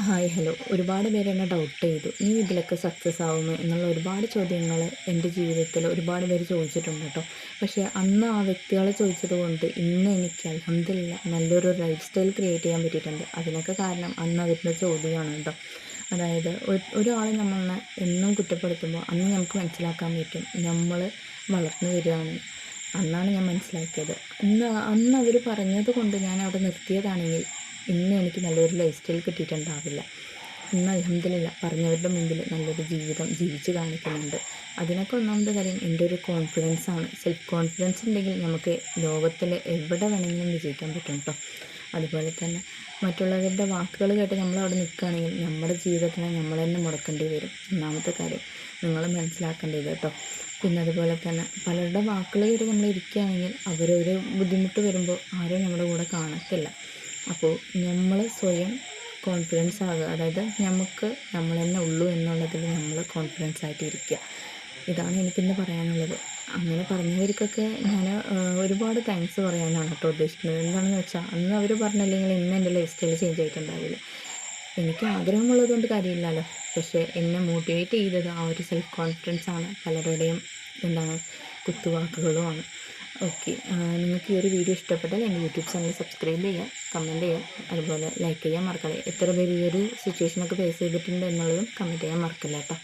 Hi hello. ഒരുപാട് പേര് എന്നെ ഡൗട്ട് ചെയ്തു. നീ ഇതിലൊക്കെ സക്സസ് ആവുമോ എന്നുള്ള ഒരുപാട് ചോദ്യങ്ങൾ എൻ്റെ ജീവിതത്തിൽ ഒരുപാട് പേര് ചോദിച്ചിട്ടുണ്ട് കേട്ടോ. പക്ഷേ അന്ന് ആ വ്യക്തികൾ ചോദിച്ചത് കൊണ്ട് ഇന്ന് എനിക്ക് അൽഹംദുലില്ലാ നല്ലൊരു ലൈഫ് സ്റ്റൈൽ ക്രിയേറ്റ് ചെയ്യാൻ പറ്റിയിട്ടുണ്ട്. അതിനൊക്കെ കാരണം അന്ന് അവരുടെ ചോദ്യമാണ് കേട്ടോ. അതായത് ഒരാൾ നമ്മളെ എന്നും കുറ്റപ്പെടുത്തുമ്പോൾ അന്ന് നമുക്ക് മനസ്സിലാക്കാൻ പറ്റും നമ്മൾ വളർന്നു വരികയാണ്. അന്നാണ് ഞാൻ മനസ്സിലാക്കിയത്. അന്ന് അവർ പറഞ്ഞത് കൊണ്ട് ഞാൻ അവിടെ നിർത്തിയതാണെങ്കിൽ ഇന്ന് എനിക്ക് നല്ലൊരു ലൈഫ് സ്റ്റൈൽ കിട്ടിയിട്ടുണ്ടാവില്ല. ഇന്ന് അൽഹംദുലില്ലാ പറഞ്ഞവരുടെ മുമ്പിൽ നല്ലൊരു ജീവിതം ജീവിച്ച് കാണിക്കുന്നുണ്ട്. അതിനൊക്കെ ഒന്നാമത്തെ കാര്യം എൻ്റെ ഒരു കോൺഫിഡൻസാണ്. സെൽഫ് കോൺഫിഡൻസ് ഉണ്ടെങ്കിൽ നമുക്ക് ലോകത്തിൽ എവിടെ വേണമെങ്കിലും വിജയിക്കാൻ പറ്റും കേട്ടോ. അതുപോലെ തന്നെ മറ്റുള്ളവരുടെ വാക്കുകൾ കേട്ട് നമ്മളവിടെ നിൽക്കുകയാണെങ്കിൽ നമ്മുടെ ജീവിതത്തിനെ നമ്മൾ തന്നെ മുടക്കേണ്ടി വരും. ഒന്നാമത്തെ കാര്യം നിങ്ങൾ മനസ്സിലാക്കേണ്ടത് കേട്ടോ. പിന്നെ അതുപോലെ തന്നെ പലരുടെ വാക്കുകൾ കേട്ട് നമ്മൾ ഇരിക്കുകയാണെങ്കിൽ അവരൊരു ബുദ്ധിമുട്ട് വരുമ്പോൾ ആരും നമ്മുടെ കൂടെ കാണത്തില്ല. അപ്പോൾ നമ്മൾ സ്വയം കോൺഫിഡൻസ് ആകുക, അതായത് നമുക്ക് നമ്മൾ തന്നെ ഉള്ളൂ എന്നുള്ളതിൽ നമ്മൾ കോൺഫിഡൻസ് ആയിട്ട് ഇരിക്കുക. ഇതാണ് എനിക്കിന്ന് പറയാനുള്ളത്. അങ്ങനെ പറഞ്ഞവർക്കൊക്കെ ഞാൻ ഒരുപാട് താങ്ക്സ് പറയാനാണ് കേട്ടോ ഉദ്ദേശിക്കുന്നത്. എന്താണെന്ന് വെച്ചാൽ അന്ന് അവർ പറഞ്ഞില്ലെങ്കിൽ ഇന്ന് എൻ്റെ ലൈഫ് സ്റ്റൈൽ ചേഞ്ച് ആയിട്ടുണ്ടാവില്ല. എനിക്ക് ആഗ്രഹമുള്ളത് കൊണ്ട് കാര്യമില്ലല്ലോ. പക്ഷേ എന്നെ മോട്ടിവേറ്റ് ചെയ്തത് ആ ഒരു സെൽഫ് കോൺഫിഡൻസ് ആണ്, പലരുടെയും കുത്തുവാക്കുകളുമാണ്. ഓക്കെ, നിങ്ങൾക്ക് ഈ ഒരു വീഡിയോ ഇഷ്ടപ്പെട്ടാൽ എൻ്റെ യൂട്യൂബ് ചാനൽ സബ്സ്ക്രൈബ് ചെയ്യുക, കമൻറ്റ് ചെയ്യുക, അതുപോലെ ലൈക്ക് ചെയ്യാൻ മറക്കല്ലേ. എത്ര പേര് ഈ ഒരു സിറ്റുവേഷനൊക്കെ ഫേസ് ചെയ്തിട്ടുണ്ട് എന്നുള്ളതും കമൻറ്റ് ചെയ്യാൻ മറക്കില്ല കേട്ടോ.